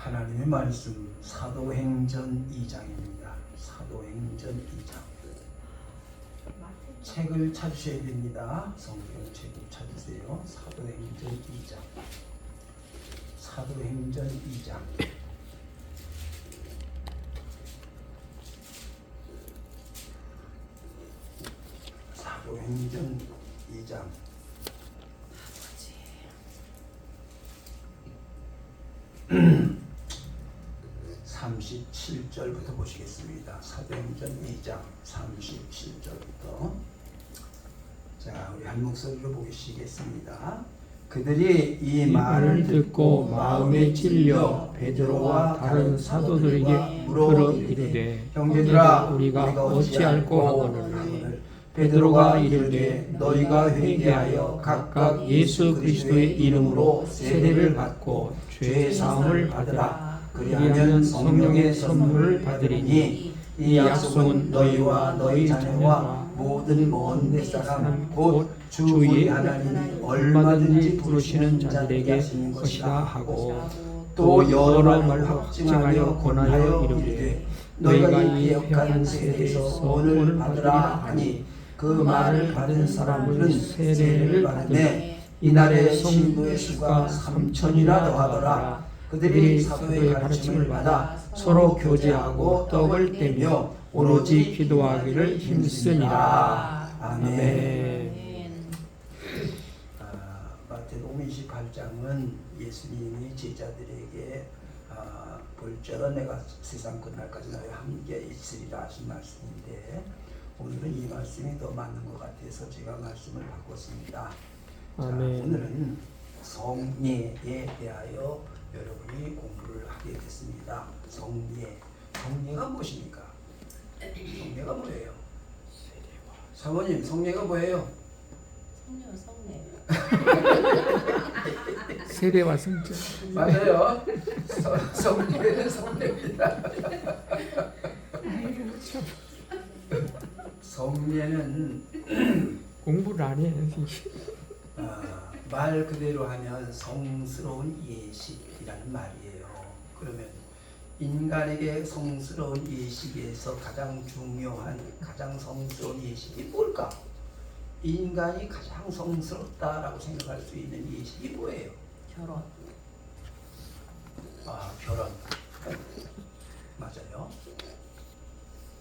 하나님의 말씀 사도행전 2장입니다. 사도행전 2장. 책을 찾으셔야 됩니다. 성경책을 찾으세요. 사도행전 2장. 사도행전 2장. 사도행전 2장. 37절부터 보시겠습니다. 사도행전 2장 37절부터. 자, 우리 한 목소리로 보시겠습니다. 그들이 이 말을 듣고 마음에 찔려 베드로와 다른 사도들에게 물어 이르되, 형제들아, 우리가 어찌할꼬 하거늘. 베드로가 이르되, 너희가 회개하여 각각 예수 그리스도의 이름으로 세례를 받고 죄 사함을 받으라. 그리하면 성령의 선물을 받으리니 이 약속은 너희와 너희 자녀와 모든 먼 데사람 곧 주의 하나님이 얼마든지 부르시는 자들에게 하시는 것이라 하고, 또 여러 말로 확증하여 권하여 이르되, 너희가 이 기억한 세례에서 오늘 받으라 하니, 그 말을 받은 사람들은 세례를 받으매 이날에 신부의 수가 3,000이나 더하더라. 그들이 사도의 가르침을 받아 서로 교제하고 떡을 떼며 오로지 기도하기를 힘쓰니라. 아멘. 마태복음 28장은 예수님이 제자들에게 볼지어다 내가 세상 끝날까지 너희와 함께 있으리라 하신 말씀인데, 오늘은 이 말씀이 더 맞는 것 같아서 제가 말씀을 바꿨습니다. 자, 오늘은 성례에 대하여 여러분이 공부를 하게 됐습니다. 성례. 성례가 무엇입니까? 성례가 뭐예요? 사모님, 성례가 뭐예요? 성례. 세례와 성전. 맞아요. 성례는 성례입니다. 성례는 공부를 안 해. 말 그대로 하면 성스러운 예식이라는 말이에요. 그러면 인간에게 성스러운 예식에서 가장 중요한, 가장 성스러운 예식이 뭘까? 인간이 가장 성스럽다라고 생각할 수 있는 예식이 뭐예요? 결혼. 결혼. 맞아요.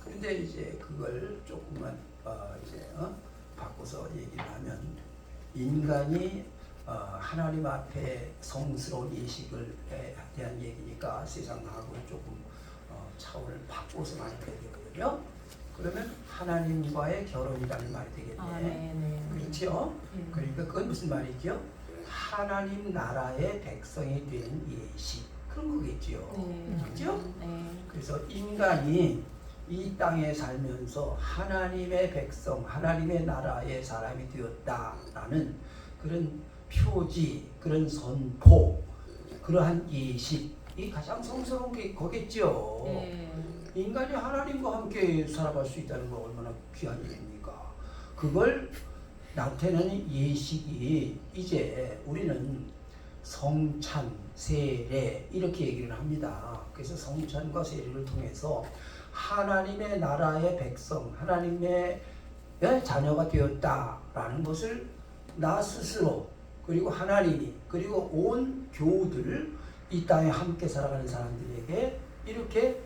근데 이제 그걸 조금만 바꿔서 얘기를 하면, 인간이 하나님 앞에 성스러운 예식을 대한 얘기니까 세상하고는 조금 차원을 바꿔서 말해야 되거든요. 그러면 하나님과의 결혼이라는 말이 되겠네. 네. 그렇죠? 그러니까 그건 무슨 말이죠? 하나님 나라의 백성이 되는 예식, 그런 거겠죠. 그렇죠? 그래서 인간이 이 땅에 살면서 하나님의 백성, 하나님의 나라의 사람이 되었다라는 그런 표지, 그런 선포, 그러한 예식이 가장 성스러운 게 거겠죠. 인간이 하나님과 함께 살아갈 수 있다는 건 얼마나 귀한 일입니까? 그걸 나타내는 예식이, 이제 우리는 성찬, 세례 이렇게 얘기를 합니다. 그래서 성찬과 세례를 통해서 하나님의 나라의 백성, 하나님의 자녀가 되었다라는 것을 나 스스로, 그리고 하나님이, 그리고 온 교우들, 이 땅에 함께 살아가는 사람들에게 이렇게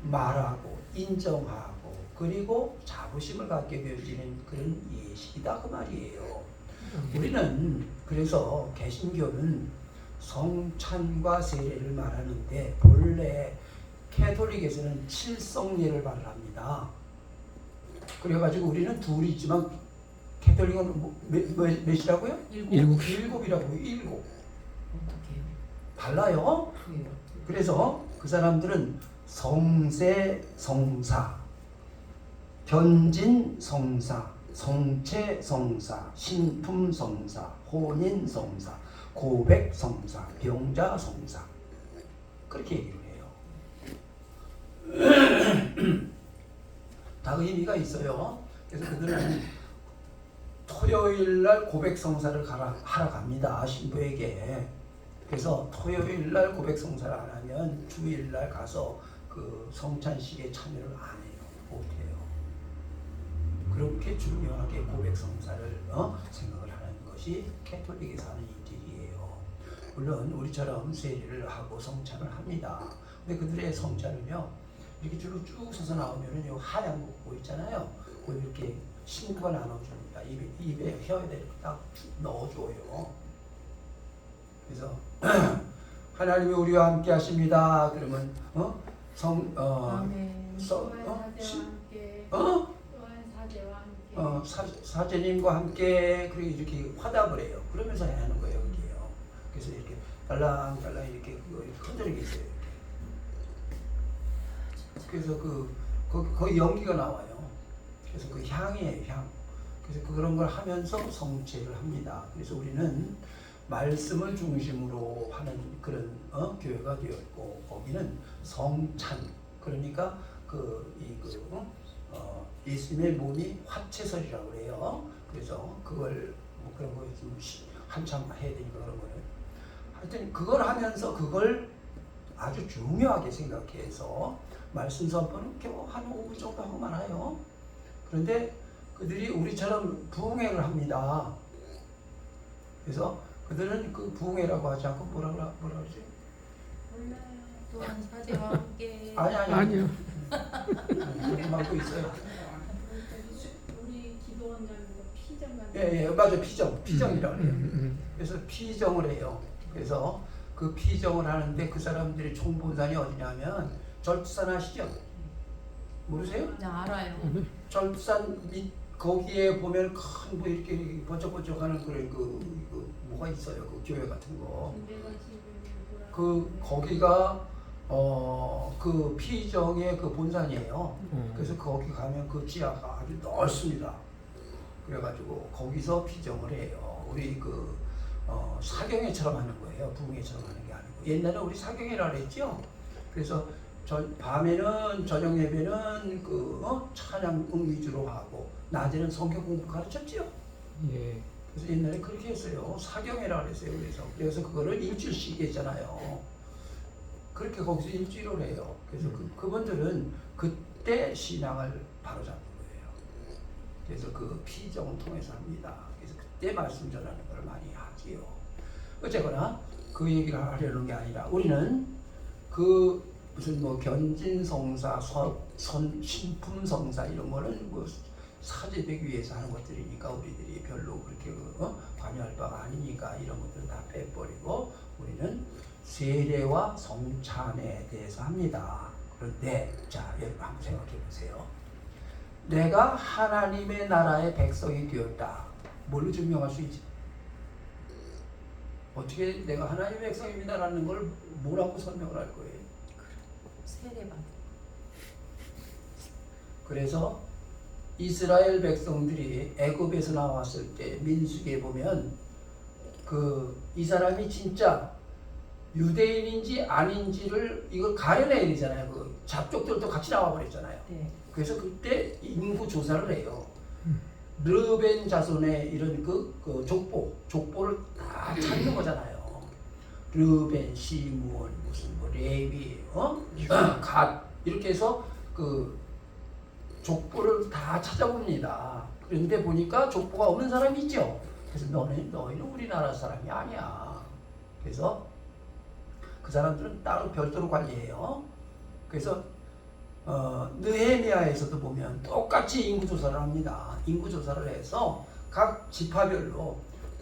말하고 인정하고 그리고 자부심을 갖게 되어지는 그런 예식이다 그 말이에요. 우리는 그래서 개신교는 성찬과 세례를 말하는데, 본래 캐톨릭에서는 칠성례를 말합니다. 그래가지고 우리는 둘이 있지만 캐톨릭은 몇이라고요? 일곱이라고요. 일곱. 어떻게요? 달라요. 그래서 그 사람들은 성세 성사, 변진 성사, 성체 성사, 신품 성사, 혼인 성사, 고백 성사, 병자 성사, 그렇게 얘기를 해요. 다 의미가 있어요. 그래서 그들은 토요일 날 고백 성사를 하러 갑니다. 신부에게. 그래서 토요일 날 고백 성사를 안 하면 주일 날 가서 그 성찬식에 참여를 안 해요. 못 해요. 그렇게 중요하게 고백 성사를 생각을 하는 것이 캐톨릭에서 하는 일들이에요. 물론 우리처럼 세례를 하고 성찬을 합니다. 근데 그들의 성찬은요, 이렇게 줄로 쭉 서서 나오면은 요 하얀 거 보이잖아요. 그걸 이렇게 신부가 나눠줍니다. 입에 혀에다 이렇게 딱 넣어줘요. 그래서 하나님이 우리와 함께 하십니다. 그러면 아멘. 사제님과 함께 그리고 이렇게 화답을 해요. 그러면서 해야 하는 거예요, 그게요. 그래서 이렇게 달랑달랑 이렇게 그거 흔들게 있어요. 이렇게. 그래서 거기 연기가 나와요. 그래서 그 향이에요, 향. 그래서 그런 걸 하면서 성체를 합니다. 그래서 우리는 말씀을 중심으로 하는 그런 교회가 되어 있고, 거기는 성찬, 그러니까 예수님의 몸이 화채설이라고 그래요. 그래서 그걸 뭐 그런 거 좀 한참 해야 되니까 그런 거는 하여튼 그걸 하면서 그걸 아주 중요하게 생각해서 말씀 선포는 겨우 한 5분 정도 하고 말아요. 그런데 그들이 우리처럼 부흥회를 합니다. 그래서 그들은 그 부흥회라고 하지 않고 뭐라 그러지? 몰라요. 또한 사제와 함께. 아니요. 그렇게 막고 있어요. 우리 기도원장님도 피정 같은. 예, 맞아. 피정이라고 해요. 그래서 피정을 해요. 그래서 그 피정을 하는데 그 사람들이 총본산이 어디냐면 절산 아시죠? 모르세요? 네, 알아요. 절산 밑 거기에 보면 큰 뭐 이렇게 번쩍번쩍하는 그런 그 뭐가 있어요. 그 교회 같은 거. 거기가 그 피정의 그 본산이에요. 그래서 거기 가면 그 지하가 아주 넓습니다. 그래가지고 거기서 피정을 해요. 우리 사경회처럼 하는 거예요. 부흥회처럼 하는 게 아니고. 옛날에 우리 사경회라 그랬죠. 그래서 밤에는 저녁 예배는 찬양 위주로 하고 낮에는 성경 공부 가르쳤죠. 예. 그래서 옛날에 그렇게 했어요. 사경회라 그랬어요. 그래서 그거를 일주일씩 했잖아요. 그렇게 거기서 일주일을 해요. 그래서 그분들은 그때 신앙을 바로잡는 거예요. 그래서 그 피정을 통해서 합니다. 그래서 그때 말씀 전하는 걸 많이 하지요. 어쨌거나 그 얘기를 하려는 게 아니라 우리는 무슨 견진성사, 신품성사 이런 거는 사제되기 위해서 하는 것들이니까 우리들이 별로 그렇게 관여할 바가 아니니까 이런 것들은 다 빼버리고 우리는 세례와 성찬에 대해서 합니다. 그런데 자, 여러분 한번 생각해 보세요. 내가 하나님의 나라의 백성이 되었다. 뭘로 증명할 수 있지? 어떻게 내가 하나님의 백성입니다라는 걸 뭐라고 설명을 할 거예요? 세례받. 그래서 이스라엘 백성들이 애굽에서 나왔을 때 민수기에 보면 이 사람이 진짜 유대인인지 아닌지를 이걸 가려내야 되잖아요. 그 잡족들도 같이 나와 버렸잖아요. 네. 그래서 그때 인구 조사를 해요. 르벤 자손의 이런 족보를 다 찾는 거잖아요. 르벤, 시므온, 무슨 레위, 갓 이렇게 해서 족보를 다 찾아봅니다. 그런데 보니까 족보가 없는 사람이 있죠. 그래서 너희는 우리나라 사람이 아니야. 그래서 그 사람들은 따로 별도로 관리해요. 그래서 느헤미야에서도 보면 똑같이 인구조사를 합니다. 인구조사를 해서 각 지파별로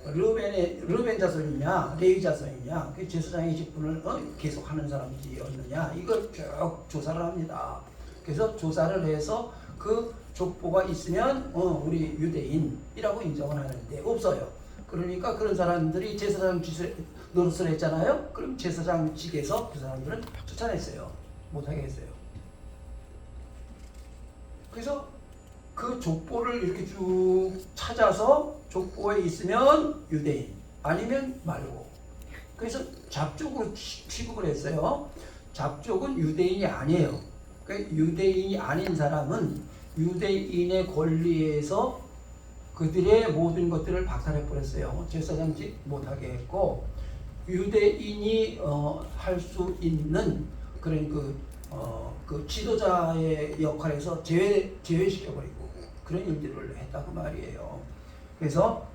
르벤 자손이냐 레위 자손이냐 그 제사장의 직분을 계속 하는 사람이었느냐 이걸 쭉 조사를 합니다. 그래서 조사를 해서 그 족보가 있으면 우리 유대인이라고 인정을 하는데 없어요. 그러니까 그런 사람들이 제사장 노릇을 했잖아요. 그럼 제사장직에서 그 사람들은 쫓아냈어요. 못하게 했어요. 그래서 그 족보를 이렇게 쭉 찾아서 족보에 있으면 유대인 아니면 말고 그래서 잡족으로 취급을 했어요. 잡족은 유대인이 아니에요. 그러니까 유대인이 아닌 사람은 유대인의 권리에서 그들의 모든 것들을 박탈해 버렸어요. 제사장직 못하게 했고 유대인이 할 수 있는 그런 그 지도자의 역할에서 제외시켜버리고 그런 일들을 했다고 말이에요. 그래서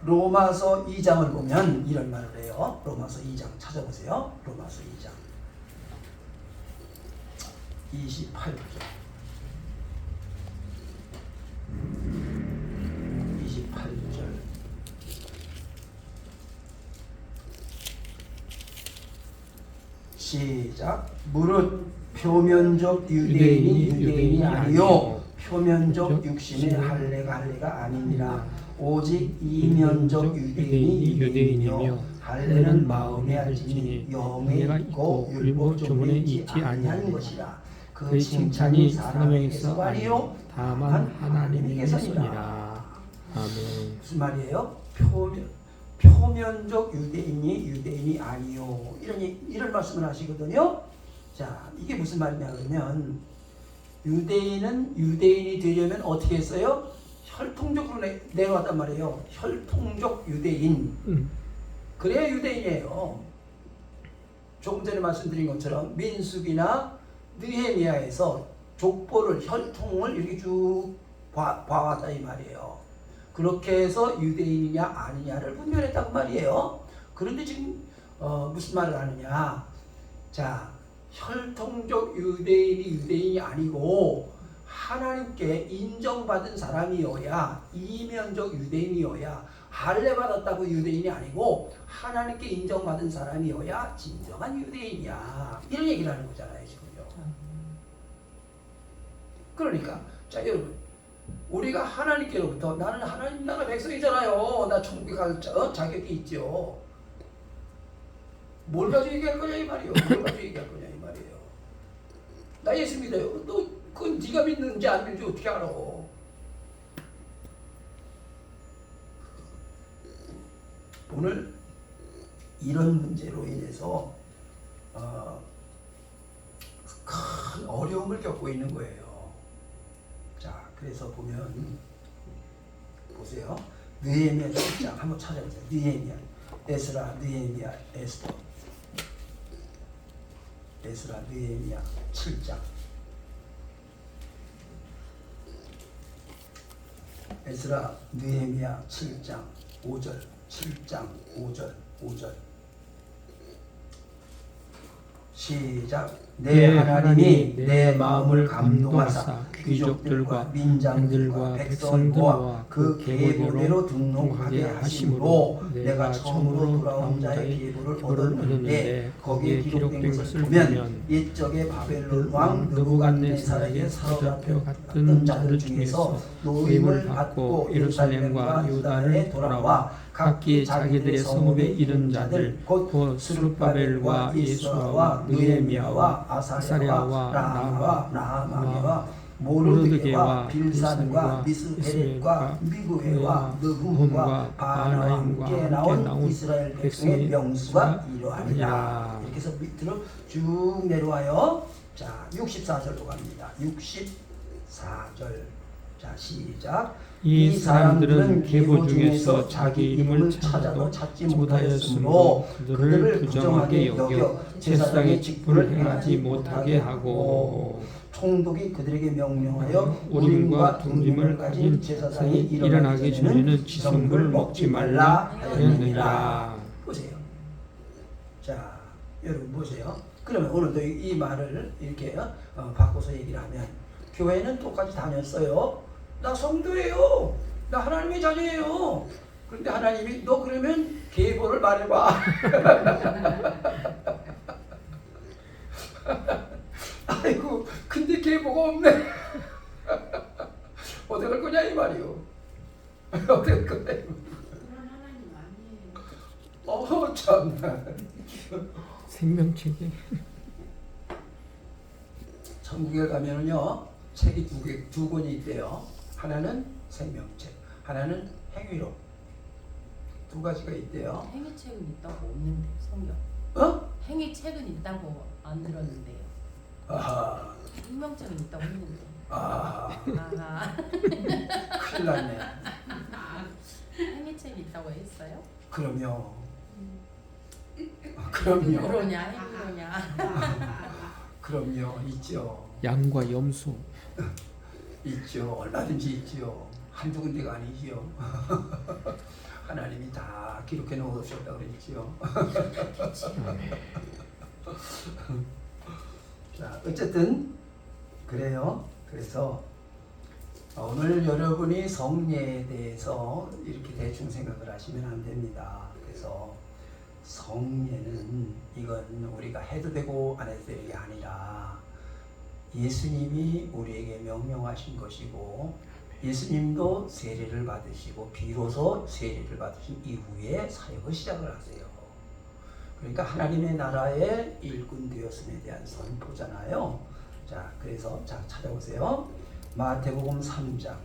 로마서 2장을 보면 이런 말을 해요. 로마서 2장 찾아보세요. 로마서 2장 28절 28절 시작. 무릇 표면적 유대인이 유대인이 아니요 표면적 육신의 할례가 아니니라. 오직 이면적 유대인이 유대인이며 할례는 마음에 할지니 영에 있고 율법 조문에 있지 아니하는 것이라. 그 칭찬이 사람에게서 아니요 다만 하나님께서니라. 아멘. 무슨 말이에요? 표면적 유대인이 아니요 이런 말씀을 하시거든요. 자, 이게 무슨 말이냐 그러면 유대인은 유대인이 되려면 어떻게 했어요? 혈통적으로 내려왔단 말이에요. 혈통적 유대인. 그래야 유대인이에요. 조금 전에 말씀드린 것처럼 민수기나 느헤미야에서 족보를 혈통을 이렇게 쭉 봐왔다 이 말이에요. 그렇게 해서 유대인이냐 아니냐를 분별했다고 말이에요. 그런데 지금 무슨 말을 하느냐? 자, 혈통적 유대인이 아니고 하나님께 인정받은 사람이어야, 이면적 유대인이어야, 할례 받았다고 유대인이 아니고 하나님께 인정받은 사람이어야 진정한 유대인이야. 이런 얘기를 하는 거잖아요 지금요. 그러니까 자 여러분, 우리가 하나님께로부터 나는 하나님 나라 백성이잖아요. 나 천국에 갈 자격이 있죠. 뭘 가지고 얘기할 거냐 이 말이에요. 뭘 가지고 얘기할 거냐 이 말이에요. 나 예수 믿어요. 너 그건 네가 믿는지 안 믿는지 어떻게 알아? 오늘 이런 문제로 인해서 큰 어려움을 겪고 있는 거예요. 자, 그래서 보면 보세요. 느헤미야 7장 한번 찾아보세요. 느헤미야, 에스라, 느헤미야, 에스더, 에스라, 느헤미야 7장. 에스라, 느헤미야 7장 5절, 7장 5절 시작. 내 하나님이 내 마음을 감동하사 귀족들과 민장들과 백성과 그 계보대로 등록하게 하심으로 내가 처음으로 돌아온 자의 계보를 얻었는데 거기에 기록된 것을 보면 옛적의 바벨론 왕 느부갓네살에게 사로잡혀 갔던 자들 중에서 노임을 받고 예루살렘과 유다에 돌아와 각기 자기들의 성읍에 이른 자들 곧 스룹바벨과 예수아와 느헤미야와 아사랴와 나하마와 모르드게와 빌산과 미스베렛과 미구회와 느훔과 바나임과 함께 나온 이스라엘 백성의 명수가 이러하니라. 이렇게 해서 밑으로 쭉 내려와요. 자, 64절로 갑니다. 64절. 자, 시작. 이 사람들은 계보 중에서 자기 이름을 찾아도 찾지 못하였으므로 그들을 부정하게 여겨 제사장의 직분을 행하지 못하게 하고 총독이 그들에게 명령하여 우림과 둠림을 가진 제사장이 일어나기 전에는 지성물을 먹지 말라 하였느니라. 보세요. 자, 여러분 보세요. 그러면 오늘도 이 말을 이렇게 바꿔서 얘기를 하면 교회는 똑같이 다녔어요. 나 성도예요. 나 하나님의 자녀예요. 그런데 하나님이 너 그러면 계보를 말해봐. 아이고, 근데 계보가 없네. 어디 갈 거냐 이 말이요. 어디 갈 거냐 이 말이요. 그런 하나님 아니에요. 참나. 생명책이 천국에 가면은요 책이 두 권이 있대요. 하나는 생명책, 하나는 행위록. 두 가지가 있대요. 행위책은 있다고 없는데 성경. 행위책은 있다고 안 들었는데요. 아하. 생명책은 있다고 했는데. 아, 아하. 큰일 났네. 행위책이 있다고 했어요? 그럼요. 그러냐 그러냐. 그럼요. 있죠. 양과 염소. 있죠. 얼마든지 있죠. 한두 군데가 아니지요. 하나님이 다 기록해 놓으셨다고 그랬지요. 자, 어쨌든 그래요. 그래서 오늘 여러분이 성례에 대해서 이렇게 대충 생각을 하시면 안 됩니다. 그래서 성례는 이건 우리가 해도 되고 안 해도 되는 게 아니라 예수님이 우리에게 명령하신 것이고 예수님도 세례를 받으시고 비로소 세례를 받으신 이후에 사역을 시작을 하세요. 그러니까 하나님의 나라의 일꾼 되었음에 대한 선포잖아요. 자, 그래서 자 찾아보세요. 마태복음 3장.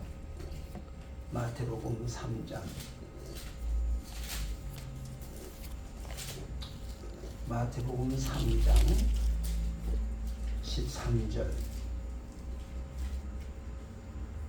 마태복음 3장. 마태복음 3장 13절.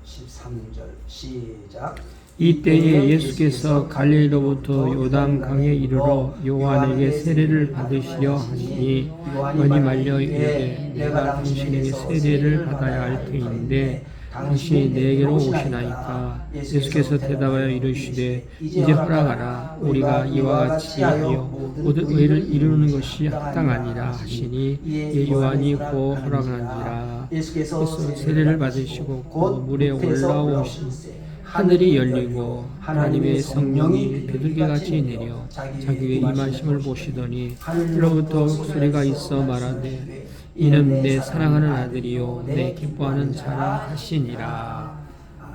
13절 시작. 이때에 예수께서 갈릴리로부터 요단강에 이르러 요한에게 세례를 받으시려 하시니 많이 말려 이르되 내가 당신에게 세례를 받아야 할 터인데 당신이 내게로 오시나이까. 예수께서 대답하여 이르시되 이제 허락하라. 우리가 이와 같이 하여 모든 의를 이루는 것이 합당하니라 하시니 이 요한이 곧 허락하는지라. 예수께서 세례를 받으시고 곧 물에 올라오시니 하늘이 열리고 하나님의 성령이 비둘기같이 내려 자기의 임하심을 보시더니 하늘로부터 소리가 있어 말하되 이는 내 사랑하는 아들이요 내 기뻐하는 자라 하시니라.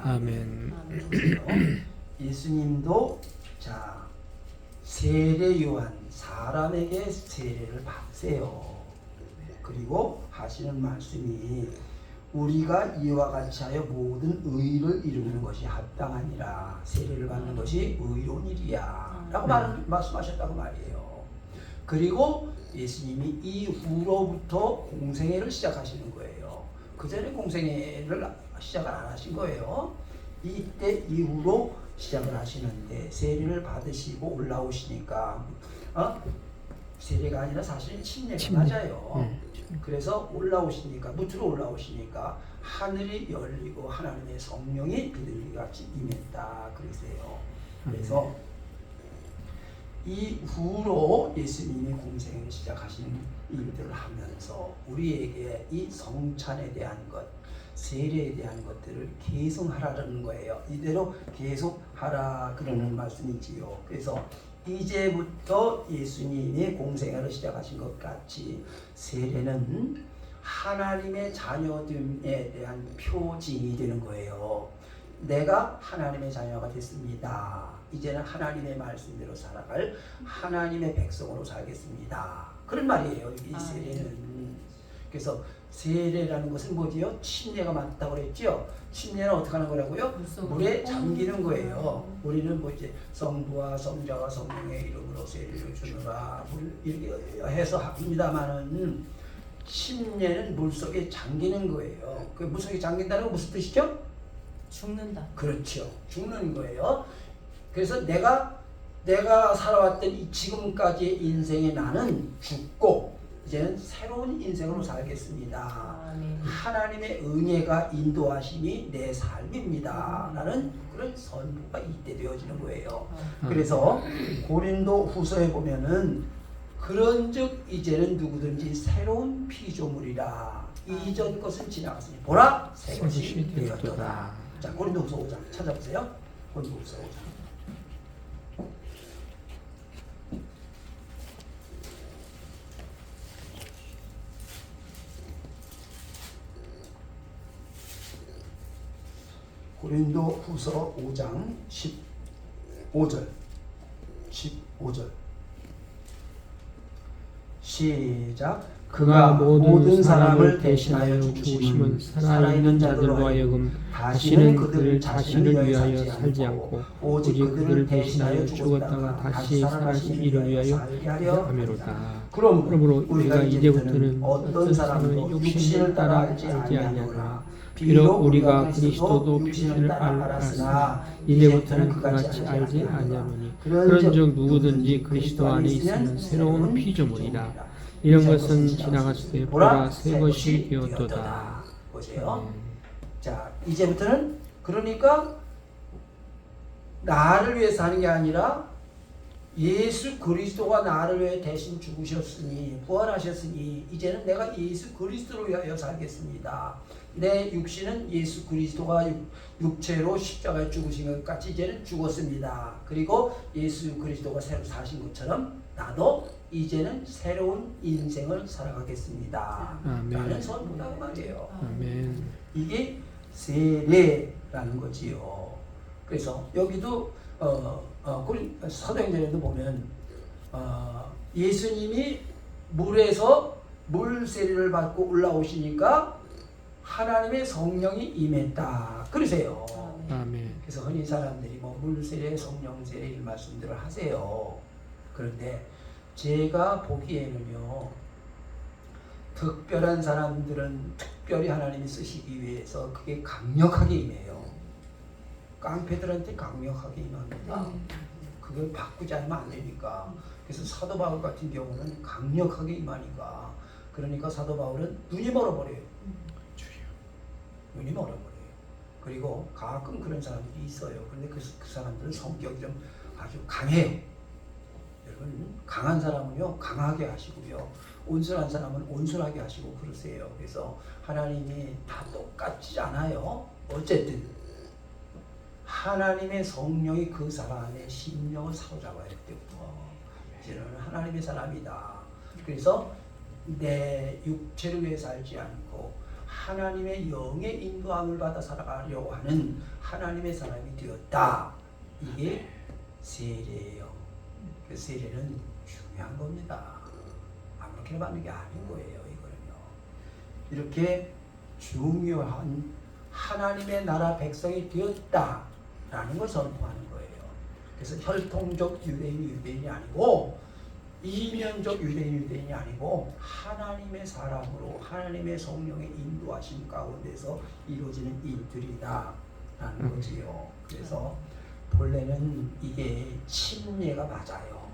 아멘. 예수님도 자 세례 요한 사람에게 세례를 받으세요. 그리고 하시는 말씀이 우리가 이와 같이 하여 모든 의를 이루는 것이 합당하니라. 세례를 받는 것이 의로운 일이야 라고 말씀하셨다고 말이에요. 그리고 예수님이 이후로부터 공생애를 시작하시는 거예요. 그 전에 공생애를 시작을 안 하신 거예요. 이때 이후로 시작을 하시는데 세례를 받으시고 올라오시니까 세례가 아니라 사실 침례가 맞아요. 그래서 올라오시니까 무트로 올라오시니까 하늘이 열리고 하나님의 성령이 비둘기같이 임했다 그러세요. 그래서 이후로 예수님이 공생을 시작하신 일들을 하면서 우리에게 이 성찬에 대한 것, 세례에 대한 것들을 계승하라는 거예요. 이대로 계속하라 그러는 말씀이지요. 그래서 이제부터 예수님이 공생애를 시작하신 것 같이 세례는 하나님의 자녀됨에 대한 표징이 되는 거예요. 내가 하나님의 자녀가 됐습니다. 이제는 하나님의 말씀대로 살아갈 하나님의 백성으로 살겠습니다. 그런 말이에요. 이 세례는. 그래서 세례라는 것은 뭐지요? 침례가 맞다고 그랬죠? 침례는 어떻게 하는 거라고요? 물에 잠기는 거예요. 우리는 뭐 이제 성부와 성자와 성령의 이름으로 세례를 주느라 이렇게 해서 합니다만은 침례는 물속에 잠기는 거예요. 그 물속에 잠긴다는 건 무슨 뜻이죠? 죽는다. 그렇죠. 죽는 거예요. 그래서 내가 살아왔던 이 지금까지의 인생에 나는 죽고 이제는 새로운 인생으로 살겠습니다. 하나님의 은혜가 인도하심이 내 삶입니다. 라는 그런 선포가 이때 되어지는 거예요. 그래서 고린도 후서에 보면은 그런즉 이제는 누구든지 새로운 피조물이라. 이전 것은 지나갔으니 보라 새 것이 되었도다. 자, 고린도 후서 5장 찾아보세요. 고린도 후서 5장. 고린도 후서 5장 15절 시작. 그가 모든 사람을 대신하여 죽으심은 살아있는 자들로 하여금 다시는 그들 자신을 위하여 살지 않고 오직 그들을 대신하여 죽었다가 다시 살아신 이를 위하여 함이로다. 그러므로 우리가 이제부터는 어떤 사람도 육신을 따라 살지 아니하노라. 비록 우리가 그리스도도 육신을 알았으나 이제부터는 그같이 알지 아니하노니 그런즉 누구든지 그리스도 안에 있으면 새로운 피조물이라 이런 것은 지나갔을 때 보라 새 것이 되었도다. 보세요. 자, 이제부터는 그러니까 나를 위해서 하는 게 아니라 예수 그리스도가 나를 위해 대신 죽으셨으니 부활하셨으니 이제는 내가 예수 그리스도를 위하여 살겠습니다. 내 육신은 예수 그리스도가 육체로 십자가에 죽으신 것 같이 이제는 죽었습니다. 그리고 예수 그리스도가 새로 사신 것처럼 나도 이제는 새로운 인생을 살아가겠습니다. 아멘. 라는 선포다 말이에요. 아멘. 이게 세례라는 거지요. 그래서 여기도 사도행전에도 보면 예수님이 물에서 물 세례를 받고 올라오시니까 하나님의 성령이 임했다. 그러세요. 아멘. 그래서 흔히 사람들이 뭐 물 세례, 성령 세례 이 말씀들을 하세요. 그런데 제가 보기에는요, 특별한 사람들은 특별히 하나님이 쓰시기 위해서 그게 강력하게 임해요. 깡패들한테 강력하게 임합니다. 그걸 바꾸지 않으면 안 되니까. 그래서 사도 바울 같은 경우는 강력하게 임하니까. 그러니까 사도 바울은 눈이 멀어버려요. 눈이 멀어버려요. 그리고 가끔 그런 사람들이 있어요. 그런데 그 사람들은 성격이 좀 아주 강해요. 여러분, 강한 사람은요 강하게 하시고요, 온순한 사람은 온순하게 하시고 그러세요. 그래서 하나님이 다 똑같지 않아요. 어쨌든 하나님의 성령이 그 사람 안에 심령을 사로잡아야 되고, 이제는 하나님의 사람이다. 그래서 내 육체를 위해 살지 않고 하나님의 영의 인도함을 받아 살아가려고 하는 하나님의 사람이 되었다. 이게 세례예요. 그 세례는 중요한 겁니다. 아무렇게나 받는 게 아닌 거예요. 이거는요. 이렇게 중요한 하나님의 나라 백성이 되었다라는 걸 선포하는 거예요. 그래서 혈통적 유대인이 아니고 이면적 유대인이 아니고 하나님의 사람으로 하나님의 성령의 인도하심 가운데서 이루어지는 일들이다라는 거지요. 그래서 본래는 이게 침례가 맞아요.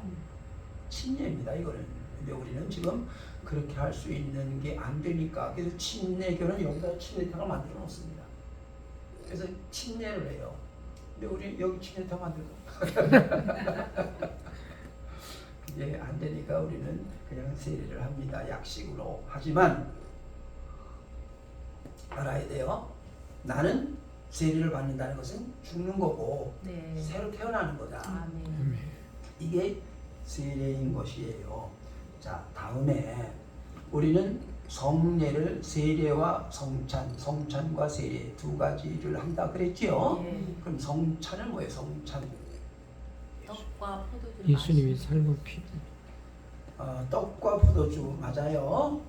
침례입니다. 이거는. 근데 우리는 지금 그렇게 할 수 있는 게 안 되니까, 그래서 침례교는 여기다 침례탕을 만들어 놓습니다. 그래서 침례를 해요. 근데 우리 여기 침례탕 만들고 이제 안 되니까 우리는 그냥 세례를 합니다. 약식으로. 하지만 알아야 돼요. 나는 세례를 받는다는 것은 죽는 거고 네. 새로 태어나는 거다. 아멘. 이게 세례인 것이에요. 자, 다음에 우리는 성례를 세례와 성찬과 세례 두 가지를 한다 그랬지요. 예. 그럼 성찬은 뭐예요? 성찬. 떡과 포도주를 예수님이 살고 피. 떡과 포도주 맞아요.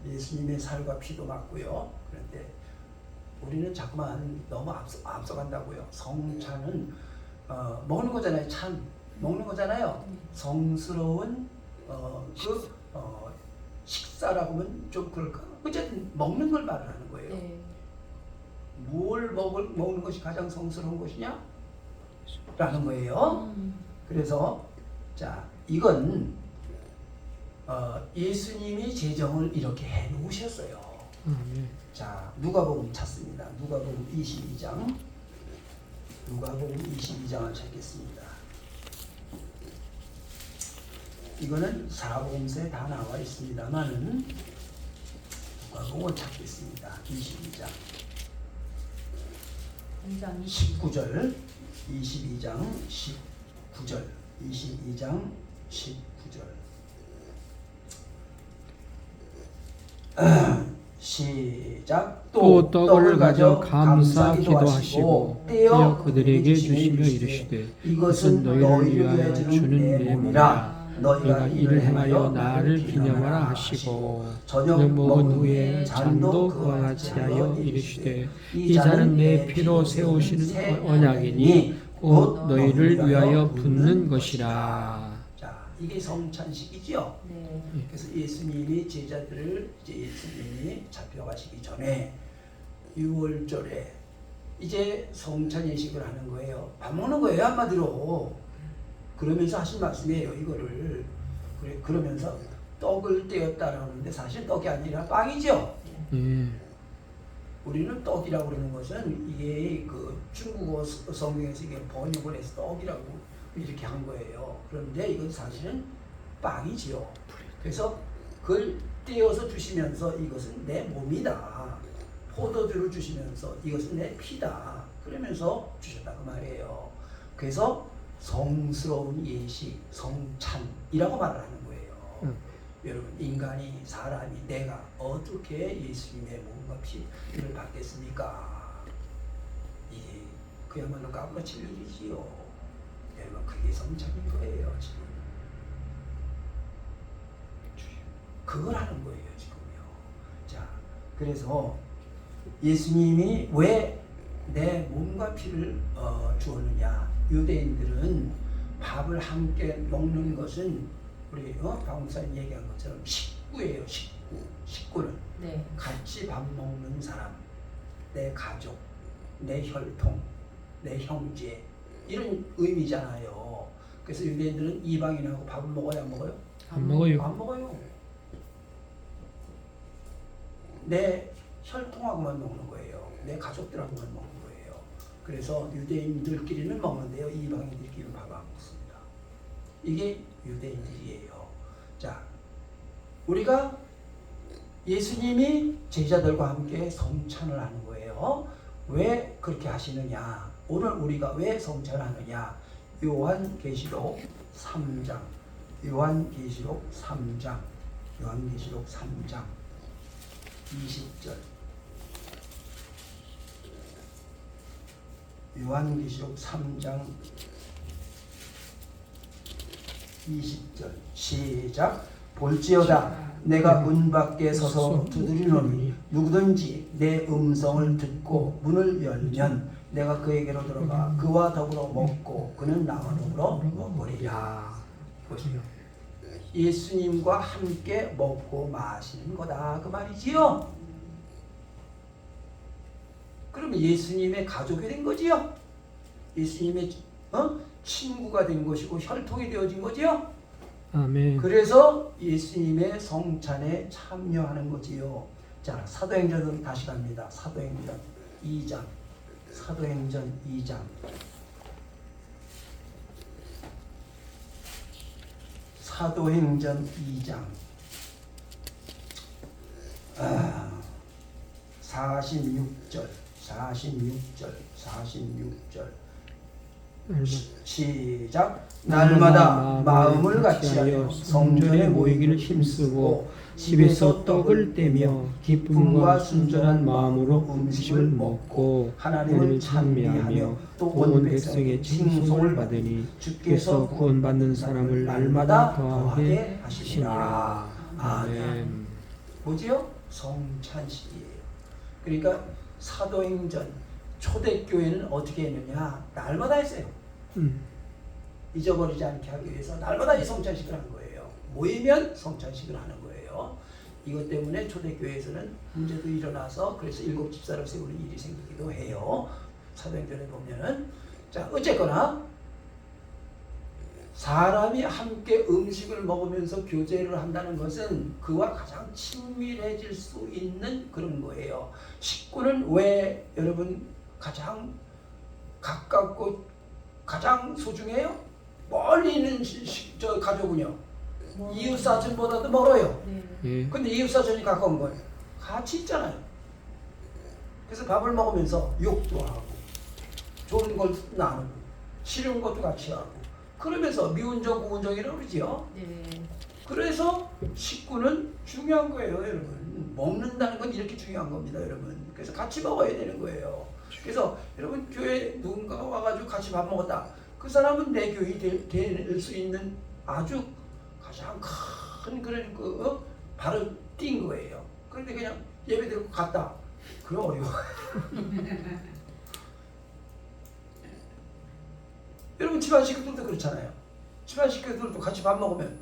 예수님의 살과 피도 맞고요. 그런데 우리는 자꾸만 너무 앞서간다고요. 성찬은 먹는 거잖아요. 찬 먹는 거잖아요. 성스러운 식사라고 하면 좀 그럴까? 어쨌든 먹는 걸 말을 하는 거예요. 네. 뭘 먹는 것이 가장 성스러운 것이냐? 라는 거예요. 그래서 자, 이건 예수님이 제정을 이렇게 해 놓으셨어요. 자, 누가복음 찾습니다. 누가복음 22장. 누가복음 22장을 찾겠습니다. 이거는 사복음서에 다 나와 있습니다만은 누가복음을 찾겠습니다. 22장 19절, 22장 19절, 22장 19절. 시작. 또 떡을 가져 감사기도 하시고 떼어 그들에게 주시며 이르시되 이것은 너희를 위하여 주는 내 몸이라. 너희가 이를 행하여 나를 기념하라 하시고 저녁 먹은 후에 잔도 그와 같이 하여 이르시되 이 잔은 내 피로 세우시는 언약이니 곧 너희를 위하여 붓는 것이라. 자, 이게 성찬식이죠. 네. 그래서 예수님이 제자들을 이제 예수님이 잡혀가시기 전에 6월절에 이제 성찬 예식을 하는 거예요. 밥 먹는 거예요, 한마디로. 그러면서 하신 말씀이에요, 이거를. 그러면서 떡을 떼었다라고 하는데 사실 떡이 아니라 빵이죠. 예. 우리는 떡이라고 그러는 것은 이게 그 중국어 성경에서 이게 번역을 해서 떡이라고 이렇게 한 거예요. 그런데 이건 사실은 빵이지요. 그래서 그걸 떼어서 주시면서 이것은 내 몸이다. 포도주를 주시면서 이것은 내 피다. 그러면서 주셨다 그 말이에요. 그래서 성스러운 예식, 성찬이라고 말을 하는 거예요. 여러분, 인간이, 사람이, 내가 어떻게 예수님의 몸과 피를 받겠습니까? 이게 그야말로 까무러칠 일이지요. 여러분, 그게 성찬인 거예요, 지금. 그걸 하는 거예요, 지금요. 자, 그래서 예수님이 왜 내 몸과 피를 주었느냐? 유대인들은 밥을 함께 먹는 것은 우리 박목사님 얘기한 것처럼 식구예요. 식구는 네. 같이 밥 먹는 사람, 내 가족, 내 혈통, 내 형제 이런 의미잖아요. 그래서 유대인들은 이방인하고 밥을 먹어야 안 먹어요? 안 먹어요. 안 먹어요. 내 혈통하고만 먹는 거예요. 내 가족들하고만 먹는 거예요. 그래서 유대인들끼리는 먹는데요, 이방인들끼리는 밥 안 먹습니다. 이게 유대인들이에요. 자, 우리가 예수님이 제자들과 함께 성찬을 하는 거예요. 왜 그렇게 하시느냐? 오늘 우리가 왜 성찬을 하느냐? 요한계시록 3장, 요한계시록 3장 20절. 요한계시록 3장 20절 시작. 볼지어다 내가 문 밖에 서서 두드리노니 누구든지 내 음성을 듣고 문을 열면 내가 그에게로 들어가 그와 더불어 먹고 그는 나와 더불어 먹으리라. 보시죠. 예수님과 함께 먹고 마시는 거다 그 말이지요. 그러면 예수님의 가족이 된 거지요. 예수님의 친구가 된 것이고 혈통이 되어진 거지요. 아멘. 그래서 예수님의 성찬에 참여하는 거지요. 자, 사도행전으로 다시 갑니다. 사도행전 2장. 사도행전 2장 46절 시작. 날마다 마음을 같이하여 성전에 모이기를 힘쓰고 집에서 떡을 떼며 기쁨과 순전한 마음으로 음식을 먹고 하나님을 찬미하며 또 온 백성의 칭송을 받으니 주께서 구원받는 사람을 날마다 더하게 하시니라. 아멘. 뭐지요? 성찬식이에요. 그러니까 사도행전 초대교회는 어떻게 했느냐? 날마다 했어요. 잊어버리지 않게 하기 위해서 날마다 이 성찬식을 한 거예요. 모이면 성찬식을 하는 거예요. 이것 때문에 초대교회에서는 문제도 일어나서 그래서 7 집사를 세우는 일이 생기기도 해요. 사도행전에 보면은. 자, 어쨌거나 사람이 함께 음식을 먹으면서 교제를 한다는 것은 그와 가장 친밀해질 수 있는 그런 거예요. 식구는 왜 여러분 가장 가깝고 가장 소중해요? 멀리 있는 저 가족은요. 이웃사촌보다도 멀어요. 예. 근데 이웃사촌이 가까운 거예요. 같이 있잖아요. 그래서 밥을 먹으면서 욕도 하고 좋은 걸 나누고 싫은 것도 같이 하고 그러면서 미운정 고운정이라고 그러지요. 네. 그래서 식구는 중요한 거예요, 여러분. 먹는다는 건 이렇게 중요한 겁니다, 여러분. 그래서 같이 먹어야 되는 거예요. 그래서 여러분 교회 누군가가 와가지고 같이 밥 먹었다. 그 사람은 내 교인이 될 수 있는 아주 가장 큰 그런 발을 띈 거예요. 그런데 그냥 예배 드리고 갔다. 그게 어려워. 여러분 집안 식구들도 그렇잖아요. 집안 식구들도 같이 밥 먹으면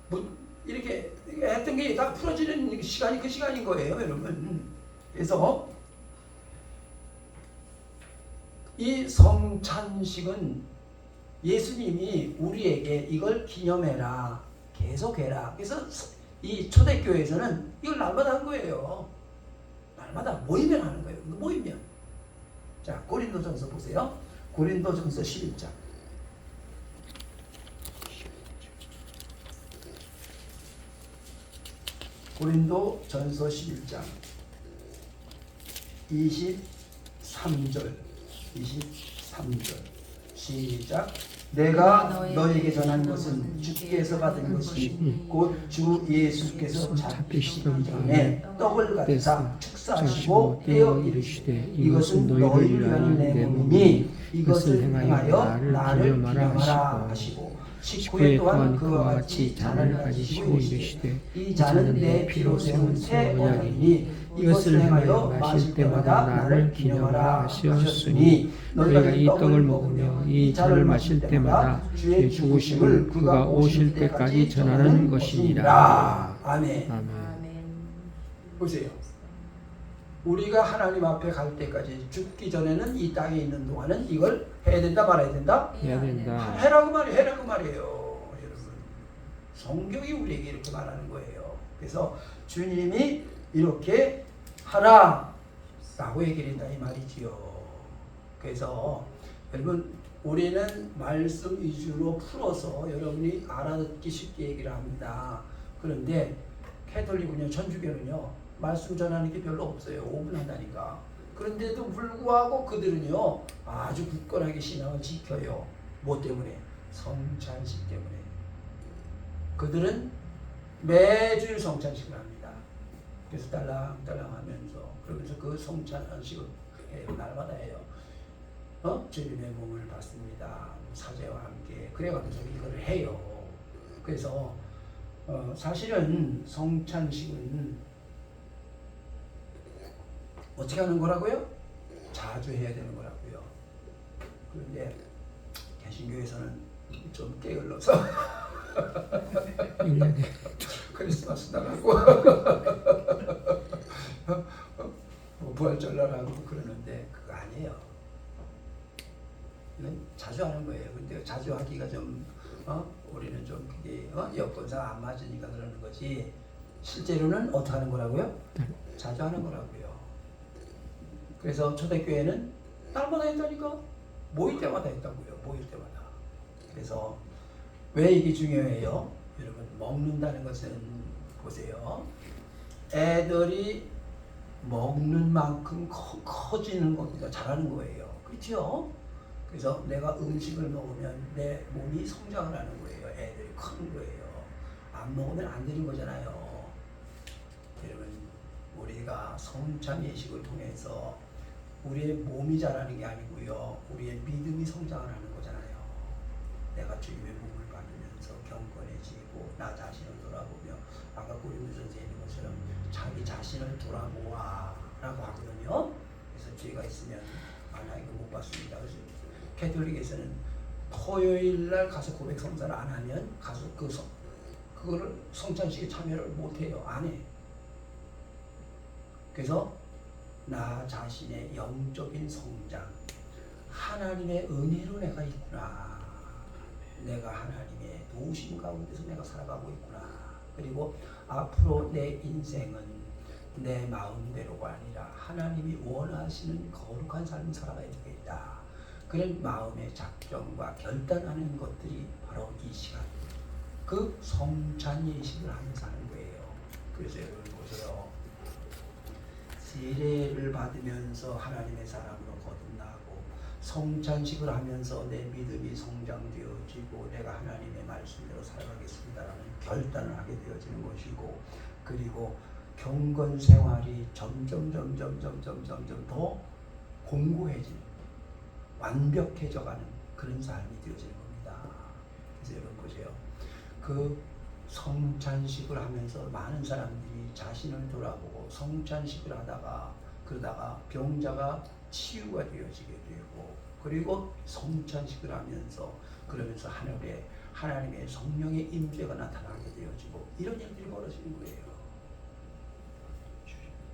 뭐 이렇게 했던 게 다 풀어지는 시간이 그 시간인 거예요, 여러분. 그래서 이 성찬식은 예수님이 우리에게 이걸 기념해라, 계속해라. 그래서 이 초대교회에서는 이걸 날마다 한 거예요. 날마다 모이면 하는 거예요. 모이면. 자, 고린도전서 보세요. 고린도전서 11장. 고린도전서 11장 23절 시작. 내가 너에게 전한 것은 주께서 받은 것이 곧 주 예수께서 잡히시던 전에 떡을 갖다 축사하시고 떼어 이르시되 이것은 너희를 위한 내 몸이 이것을 행하여 나를 기념하라 하시고 19회 또한 그와 같이 잔을 가지시고 이르시되 이 잔은 내 피로 세운 새 언약이니 이것을 행하여 마실 때마다 나를 기념하라 하셨으니 너희가 이 떡을 먹으며 이 잔을 마실 때마다 주의 죽으심을 그가 오실 때까지 전하는 것이니라. 아멘. 아멘. 보세요. 우리가 하나님 앞에 갈 때까지 죽기 전에는 이 땅에 있는 동안은 이걸 해야 된다 말아야 된다? 해야 된다. 해라고 말이에요. 여러분. 성경이 우리에게 이렇게 말하는 거예요. 그래서 주님이 이렇게 하라 라고 얘기를 한다 이 말이지요. 그래서 여러분 우리는 말씀 위주로 풀어서 여러분이 알아듣기 쉽게 얘기를 합니다. 그런데 캐톨릭은요, 천주교는요 말씀 전하는 게 별로 없어요. 5분 한다니까. 그런데도 불구하고 그들은요 아주 굳건하게 신앙을 지켜요. 뭐 때문에? 성찬식 때문에. 그들은 매주일 성찬식을 합니다. 그래서 딸랑딸랑 하면서 그러면서 그 성찬식을 해요. 날마다 해요. 주님의 몸을 받습니다. 사제와 함께. 그래가지고 이걸 해요. 그래서 사실은 성찬식은 어떻게 하는 거라고요? 자주 해야 되는 거라고요. 그런데 개신교에서는 좀 게을러서 크리스마스 나가고 부활절날 하고 그러는데 그거 아니에요. 이건 자주 하는 거예요. 근데 자주 하기가 좀 우리는 좀 그게 여건상 안 맞으니까 그러는 거지. 실제로는 어떻게 하는 거라고요? 자주 하는 거라고요. 그래서 초대교회는 날마다 했다니까. 모일 때마다 했다고요. 모일 때마다. 그래서 왜 이게 중요해요? 여러분 먹는다는 것은 보세요. 애들이 먹는 만큼 커지는 겁니다. 자라는 거예요. 그렇죠? 그래서 내가 음식을 먹으면 내 몸이 성장을 하는 거예요. 애들이 크는 거예요. 안 먹으면 안 되는 거잖아요. 여러분 우리가 성찬 예식을 통해서 우리의 몸이 자라는 게 아니고요. 우리의 믿음이 성장을 하는 거잖아요. 내가 주님의 몸을 받으면서 경건해지고 나 자신을 돌아보며 아까 고린도 전서에 있는 것처럼 자기 자신을 돌아보아 라고 하거든요. 그래서 죄가 있으면 나 이거 못 받습니다. 그래서 캐톨릭에서는 토요일날 가서 고백 성사를 안 하면 가서 그거를 성찬식에 참여를 못 해요. 안 해. 그래서 나 자신의 영적인 성장, 하나님의 은혜로 내가 있구나. 내가 하나님의 도우심 가운데서 내가 살아가고 있구나. 그리고 앞으로 내 인생은 내 마음대로가 아니라 하나님이 원하시는 거룩한 삶을 살아가야 되겠다. 그런 마음의 작정과 결단하는 것들이 바로 이 시간, 그 성찬 예식을 하면서 하는 거예요. 그래서 여러분 보세요. 세례를 받으면서 하나님의 사람으로 거듭나고 성찬식을 하면서 내 믿음이 성장되어지고 내가 하나님의 말씀대로 살아가겠습니다라는 결단을 하게 되어지는 것이고, 그리고 경건 생활이 점점 더 공고해지는, 완벽해져가는 그런 삶이 되어지는 겁니다. 그래서 여러분 보세요. 그 성찬식을 하면서 많은 사람들이 자신을 돌아보고 성찬식을 그러다가 병자가 치유가 되어지게 되고, 그리고 성찬식을 하면서 그러면서 하늘에 하나님의 성령의 임재가 나타나게 되어지고, 이런 일들이 벌어지는 거예요.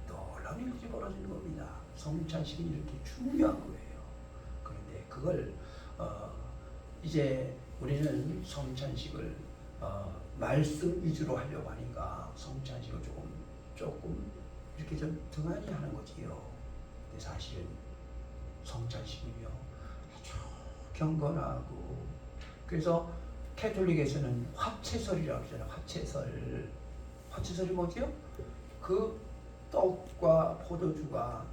놀라운 일들이 벌어지는 겁니다. 성찬식이 이렇게 중요한 거예요. 그래서 그걸 이제 우리는 성찬식을 말씀 위주로 하려고 하니까 성찬식을 조금 이렇게 좀 등한히 하는 거지요. 근데 사실은 성찬식은요 아주 경건하고, 그래서 캐톨릭에서는 화채설이라고 하잖아요. 화채설이 뭐지요? 그 떡과 포도주가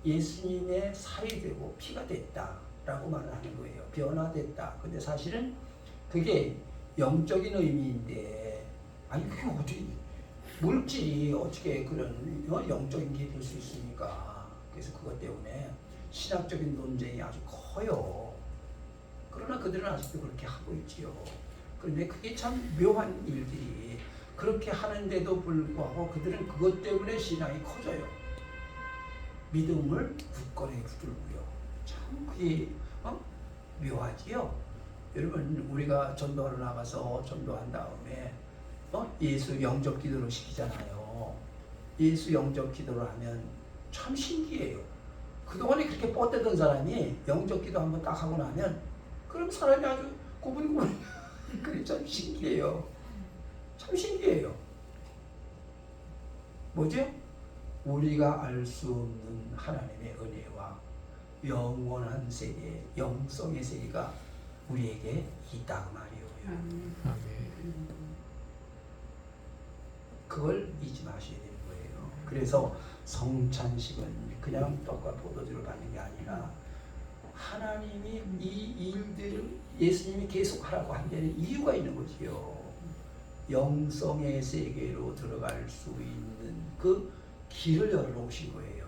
예수님의 살이 되고 피가 됐다라고 말을 하는 거예요. 변화됐다. 근데 사실은 그게 영적인 의미인데, 아니 그게 어떻게 물질이 어떻게 그런 영적인 게 될 수 있습니까? 그래서 그것 때문에 신학적인 논쟁이 아주 커요. 그러나 그들은 아직도 그렇게 하고 있지요. 그런데 그게 참 묘한 일들이, 그렇게 하는데도 불구하고 그들은 그것 때문에 신앙이 커져요. 믿음을 굳건히 붙들고요. 참 그게 묘하지요. 여러분, 우리가 전도하러 나가서 전도한 다음에 예수 영접 기도를 시키잖아요. 예수 영접 기도를 하면 참 신기해요. 그동안에 그렇게 뻗대던 사람이 영접 기도 한번 딱 하고 나면 그럼 사람이 아주 고분고분 그게 참 신기해요. 참 신기해요. 뭐죠? 우리가 알 수 없는 하나님의 은혜와 영원한 세계, 영성의 세계가 우리에게 있다 그 말이에요. 그걸 잊지 마셔야 되는 거예요. 그래서 성찬식은 그냥 떡과 포도주를 받는 게 아니라 하나님이 이 일들을 예수님이 계속 하라고 한 데는 이유가 있는 거지요. 영성의 세계로 들어갈 수 있는 그 길을 열어놓으신 거예요.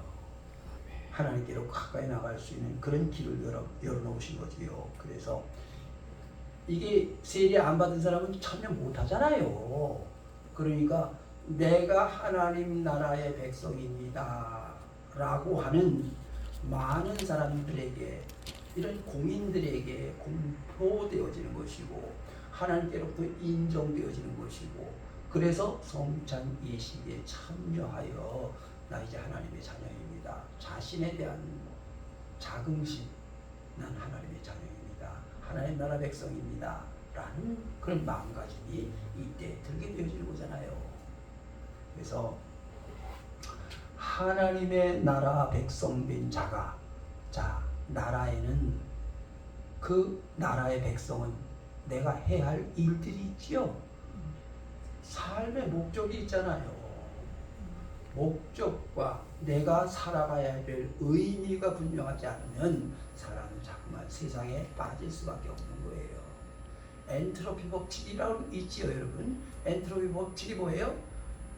하나님께로 가까이 나갈 수 있는 그런 길을 열어놓으신 거지요. 그래서 이게 세례 안 받은 사람은 참여 못 하잖아요. 그러니까 내가 하나님 나라의 백성입니다 라고 하는 많은 사람들에게, 이런 공인들에게 공표되어지는 것이고 하나님께로부터 인정되어지는 것이고, 그래서 성찬 예식에 참여하여 나 이제 하나님의 자녀입니다, 자신에 대한 자긍심, 난 하나님의 자녀입니다, 하나님 나라 백성입니다 라는 그런 마음가짐이 이때 들게 되어지는 거잖아요. 그래서 하나님의 나라 백성된 자가, 나라에는, 그 나라의 백성은 내가 해야 할 일들이 있지요. 삶의 목적이 있잖아요. 목적과 내가 살아가야 될 의미가 분명하지 않으면 사람은 자꾸만 세상에 빠질 수밖에 없는 거예요. 엔트로피 법칙이라고 있지요, 여러분. 엔트로피 법칙이 뭐예요?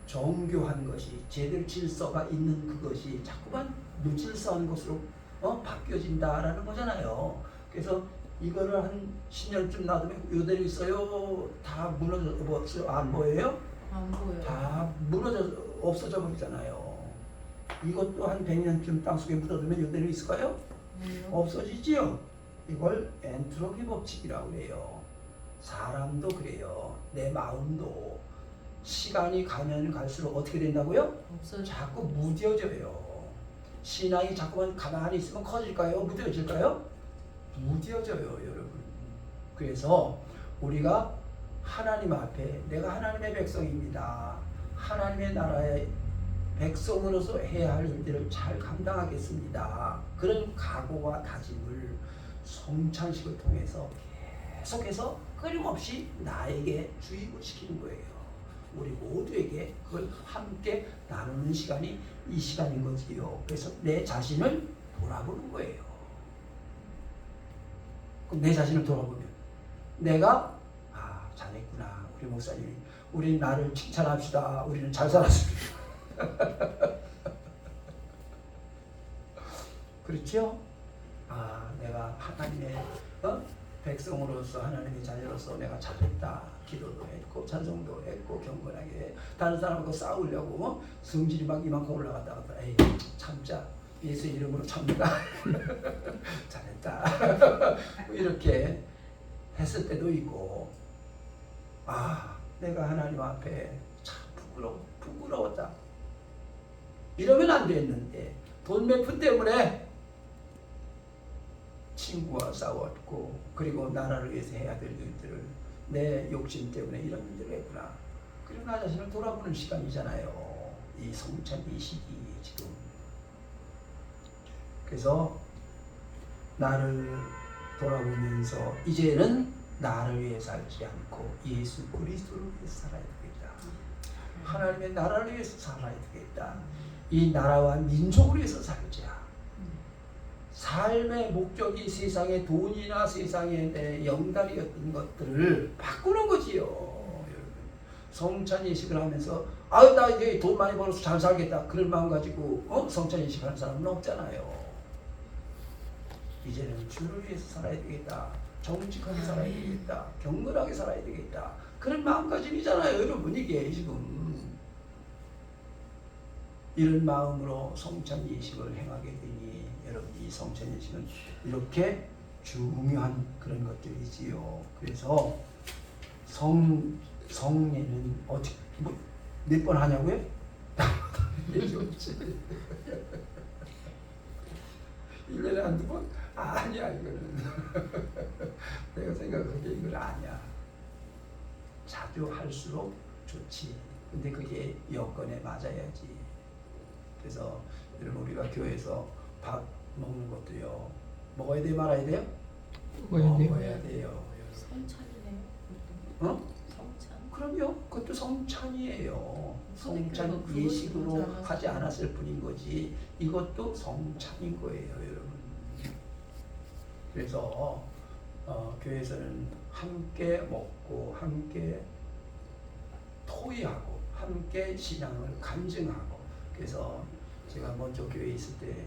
정교한 것이, 제대로 질서가 있는 그것이 자꾸만 무질서한 것으로 바뀌어진다라는 거잖아요. 그래서 이거를 한 10년쯤 놔두면 이대로 있어요. 다 무너져, 안 보여요? 안 보여요. 다 무너져 없어져 버리잖아요. 이것도 한 100년쯤 땅속에 묻어두면 이대로 있을까요? 없어지지요. 이걸 엔트로피 법칙이라고 해요. 사람도 그래요. 내 마음도 시간이 가면 갈수록 어떻게 된다고요? 자꾸 무뎌져요. 신앙이 자꾸만 가만히 있으면 커질까요? 무뎌질까요? 무뎌져요, 여러분. 그래서 우리가 하나님 앞에 내가 하나님의 백성입니다, 하나님의 나라의 백성으로서 해야 할 일들을 잘 감당하겠습니다, 그런 각오와 다짐을 성찬식을 통해서 계속해서 끊임없이 나에게 주입을 시키는 거예요. 우리 모두에게 그걸 함께 나누는 시간이 이 시간인 거지요. 그래서 내 자신을 돌아보는 거예요. 그럼 내 자신을 돌아보면 내가 잘했구나. 우리 목사님이 우리 나를 칭찬합시다. 우리는 잘 살았습니다. 그렇죠? 내가 하나님의 백성으로서, 하나님의 자녀로서 내가 잘했다. 기도도 했고 찬송도 했고 경건하게 다른 사람하고 싸우려고 성질이 막 이만큼 올라갔다가 에이 참자, 예수 이름으로 참는다. 잘했다. 이렇게 했을 때도 있고, 내가 하나님 앞에 참 부끄러웠다. 이러면 안 됐는데 돈 몇 푼 때문에 친구와 싸웠고 그리고 나라를 위해서 해야 될 일들을 내 욕심 때문에 이런 일들을 했구나. 그리고 나 자신을 돌아보는 시간이잖아요. 이 성찬 이 시기 지금. 그래서 나를 돌아보면서 이제는 나를 위해 살지 않고 예수 그리스도를 위해서 살아야 되겠다. 하나님의 나라를 위해서 살아야 되겠다. 이 나라와 민족을 위해서 살자. 삶의 목적이 세상의 돈이나 세상의 내 영달이었던 것들을 바꾸는 거지요. 여러분. 성찬 예식을 하면서 아유 나 이제 돈 많이 벌어서 잘 살겠다 그런 마음 가지고 성찬 예식하는 사람은 없잖아요. 이제는 주를 위해서 살아야 되겠다. 정직하게 살아야 되겠다. 경건하게 살아야 되겠다. 그런 마음가짐이잖아요. 여러분 이게 지금. 이런 마음으로 성찬 예식을 행하게 되니 여러분 이 성찬 예식은 이렇게 중요한 그런 것들이지요. 그래서 성례는 어떻게 몇 번 하냐고요? 얘기 없지. 1년에 한두 번? 아니야 이거는. 내가 생각하기에 이건 아니야. 자주 할수록 좋지. 근데 그게 여건에 맞아야지. 그래서 여러분 우리가 교회에서 밥 먹는 것도요. 먹어야 돼요 말아야 돼요? 먹어야 돼요. 성찬이네요. 성찬. 그럼요. 그것도 성찬이에요. 근데 성찬 그거 예식으로 그거잖아. 하지 않았을 뿐인 거지. 이것도 성찬인 거예요, 여러분. 그래서 교회에서는 함께 먹고 함께 토의하고 함께 신앙을 간증하고. 그래서 제가 먼저 교회에 있을 때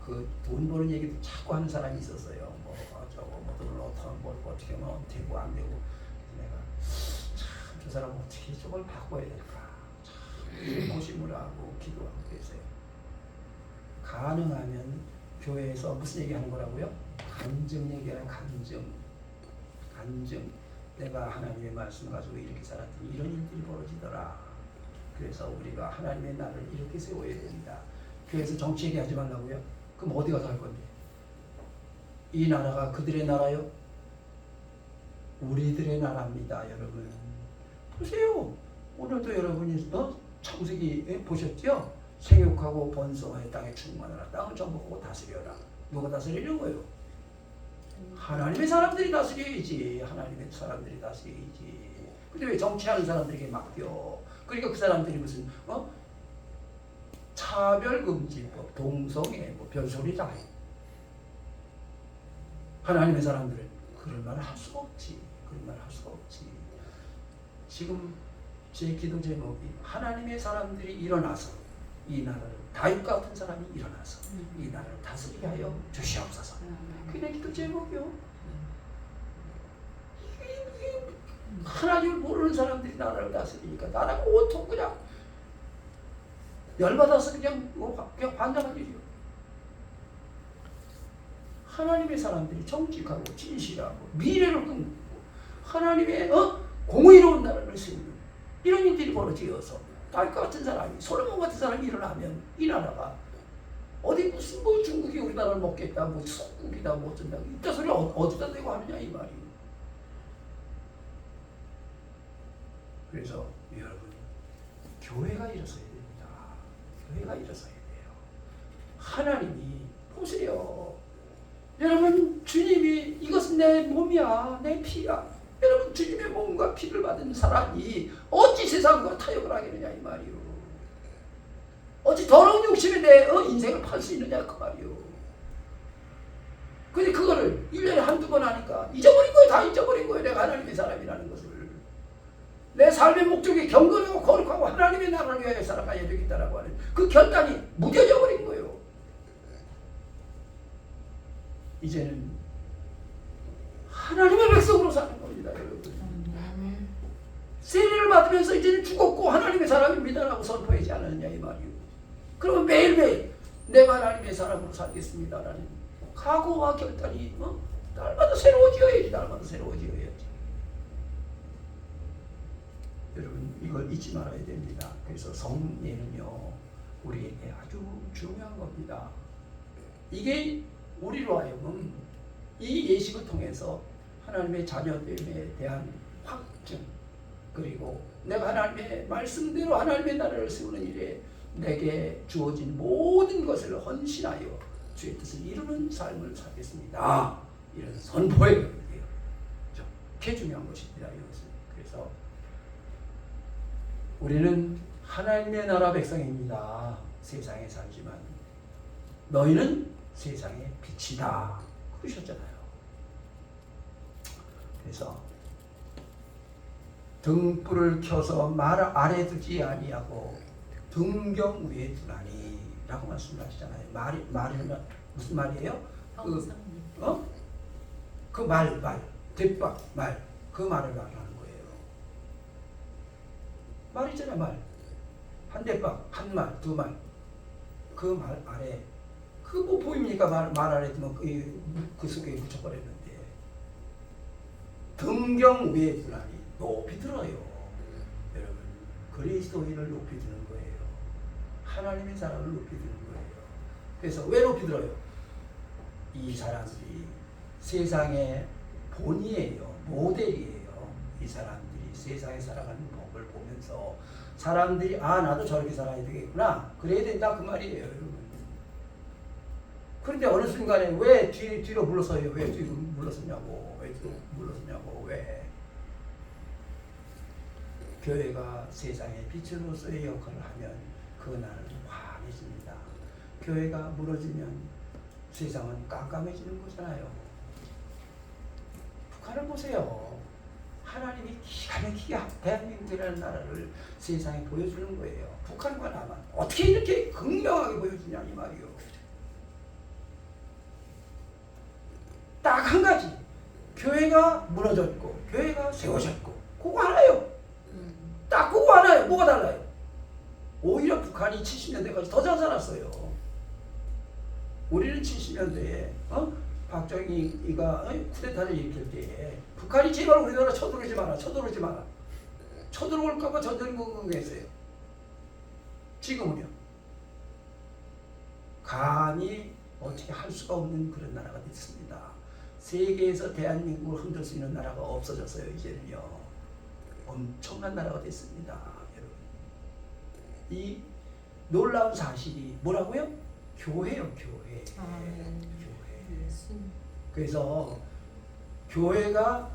그 돈 버는 얘기도 자꾸 하는 사람이 있었어요. 뭐 저거 뭐 돈을 어떻게 하면 되고 안 되고. 그래서 내가 참 저 사람 어떻게 저걸 바꿔야 될까. 참 고심을 하고 기도하고 그랬어요. 가능하면 교회에서 무슨 얘기하는 거라고요? 간증 얘기하는 간증. 내가 하나님의 말씀 가지고 이렇게 살았더니 이런 일들이 벌어지더라. 그래서 우리가 하나님의 나라를 이렇게 세워야 된다. 교회에서 정치 얘기하지 말라고요? 그럼 어디 가서 할 건데? 이 나라가 그들의 나라요? 우리들의 나라입니다, 여러분. 보세요. 오늘도 여러분이 창세기 보셨죠? 생육하고 번성하여 땅에 충만하라. 땅을 정복하고 다스려라. 누가 다스리는 거예요? 하나님의 사람들이 다스려야지. 하나님의 사람들이 다스려야지. 근데 왜 정치하는 사람들에게 맡겨? 그러니까 그 사람들이 무슨 차별금지법, 동성애, 뭐 별소리 다 해. 하나님의 사람들은 그런 말을 할 수가 없지. 그런 말을 할 수가 없지. 지금 제 기도 제목이 하나님의 사람들이 일어나서 이 나라를 다윗 같은 사람이 일어나서 이 나라를 다스리게 하여 주시옵소서. 그게 내 기도 제목이요. 하나님을 모르는 사람들이 나라를 다스리니까 나라가 온통 그냥 열받아서 그냥 반장한 일이요. 하나님의 사람들이 정직하고 진실하고 미래를 끊고 하나님의 공의로운 나라를 세우는 이런 일들이 벌어지어서 다윗 같은 사람이 솔로몬 같은 사람이 일어나면 이 나라가 어디 무슨 뭐 중국이 우리나라를 먹겠다 뭐 속국이다 뭐 어쩐다 이딴 소리 어디다 대고 하느냐 이 말이에요. 그래서 여러분 교회가 일어서야 됩니다. 교회가 일어서야 돼요. 하나님이 보세요. 여러분 주님이 이것은 내 몸이야 내 피야. 여러분 주님의 몸과 피를 받은 사람이 어찌 세상과 타협을 하겠느냐 이 말이요. 어찌 더러운 욕심에 내 인생을 팔 수 있느냐 그 말이요. 근데 그거를 1년에 한두 번 하니까 잊어버린 거예요. 다 잊어버린 거예요. 내가 하나님의 사람이라는 것을. 내 삶의 목적이 경건하고 거룩하고 하나님의 나라를 위하여 살아가야 되겠다라고 하는 그 결단이 무뎌져 버린 거예요. 이제는 하나님의 백성으로 사는 겁니다, 여러분. 세례를 받으면서 이제는 죽었고 하나님의 사람입니다라고 선포하지 않았느냐 이 말이요. 그러면 매일매일 내가 하나님의 사람으로 살겠습니다라는 각오와 결단이 날마다 새로워져야지. 날마다 새로워져야지. 여러분 이걸 잊지 말아야 됩니다. 그래서 성례는요 우리에게 아주 중요한 겁니다. 이게 우리로 하여금 이 예식을 통해서 하나님의 자녀됨에 대한 확증, 그리고 내가 하나님의 말씀대로 하나님의 나라를 세우는 일에 내게 주어진 모든 것을 헌신하여 주의 뜻을 이루는 삶을 살겠습니다. 이런 선포예요. 좋게 중요한 것입니다. 이것은. 그래서 우리는 하나님의 나라 백성입니다. 세상에 살지만 너희는 세상의 빛이다. 그러셨잖아요. 그래서 등불을 켜서 말 아래 두지 아니하고 등경 위에 두나니 라고 말씀하시잖아요. 말은 무슨 말이에요? 그 말, 대박 말, 그 말을 말하는 거예요. 말이잖아요. 말. 한 대박, 한 말, 두 말. 그 말 아래, 그 뭐 보입니까? 말 아래 두면 그 속에 묻혀버렸는데. 등경 위에 두나니 높이 들어요. 여러분, 그리스도인을 높이 드는 거예요. 하나님의 사랑을 높이 드는 거예요. 그래서 왜 높이 들어요? 이 사람들이 세상의 본이에요. 모델이에요. 이 사람들이 세상에 살아가는 법을 보면서 사람들이 나도 저렇게 살아야 되겠구나. 그래야 된다 그 말이에요. 여러분. 그런데 어느 순간에 왜 뒤로 물러서요? 왜 뒤로 물러서냐고. 왜 뒤로 물러서냐고. 왜? 교회가 세상의 빛으로서의 역할을 하면 그날은 환해집니다. 교회가 무너지면 세상은 깜깜해지는 거잖아요. 북한을 보세요. 하나님이 기가 막히게 대한민국이라는 나라를 세상에 보여주는 거예요. 북한과 남한 어떻게 이렇게 극명하게 보여주냐 이 말이요. 딱 한 가지. 교회가 무너졌고 교회가 세워졌고 그거 하나요. 딱 그거 하나요. 뭐가 달라요? 오히려 북한이 70년대까지 더 잘 살았어요. 우리는 70년대에 박정희가 쿠데타를 일으킬 때에 북한이 제발 우리나라 쳐들어오지 마라. 쳐들어올까봐 전전긍긍했어요. 지금은요. 감히 어떻게 할 수가 없는 그런 나라가 됐습니다. 세계에서 대한민국을 흔들 수 있는 나라가 없어졌어요. 이제는요. 엄청난 나라가 됐습니다. 여러분. 이 놀라운 사실이 뭐라고요? 교회요. 교회. 그래서 교회가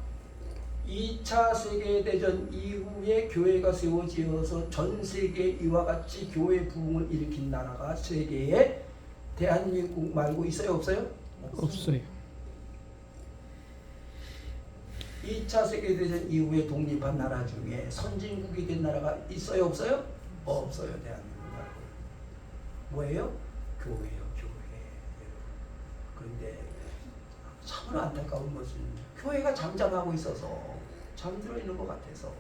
2차 세계대전 이후에 교회가 세워지어서 전 세계에 이와 같이 교회 부흥을 일으킨 나라가 세계에 대한민국 말고 있어요? 없어요? 없어요. 2차 세계대전 이후에 독립한 나라 중에 선진국이 된 나라가 있어요? 없어요? 없어요. 대한민국 말고. 뭐예요? 교회요. 교회. 그런데 참으로 안타까운 것은 교회가 잠잠하고 있어서 잠들어 있는 것 같아서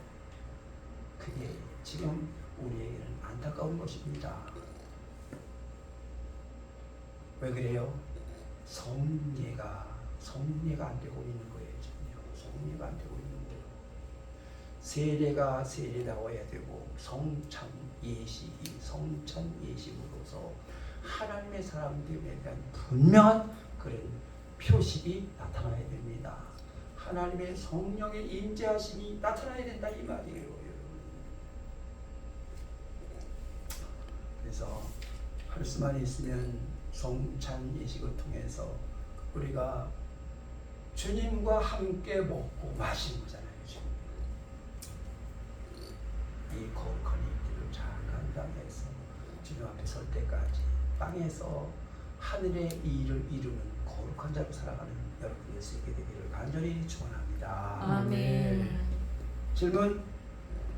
그게 지금 우리에게는 안타까운 것입니다. 왜 그래요? 성례가 안 되고 있는 거예요. 지금요. 성례가 안 되고 있는 거예요. 세례가 세례다워야 되고 성찬 예식이 성찬 예식으로서 하나님의 사람들에 대한 분명한 그런 표식이 나타나야 됩니다. 하나님의 성령의 임재하심이 나타나야 된다 이 말이에요. 여러분. 그래서 할 수만 있으면 성찬 예식을 통해서 우리가 주님과 함께 먹고 마시는 거잖아요. 지금. 이 거룩한 일들을 잘 감당해서 주님 앞에 설 때까지 땅에서 하늘의 일을 이루는 거룩한 자로 살아가는 여러분의 수 있게 되기를 간절히 축원합니다. 아멘. 질문?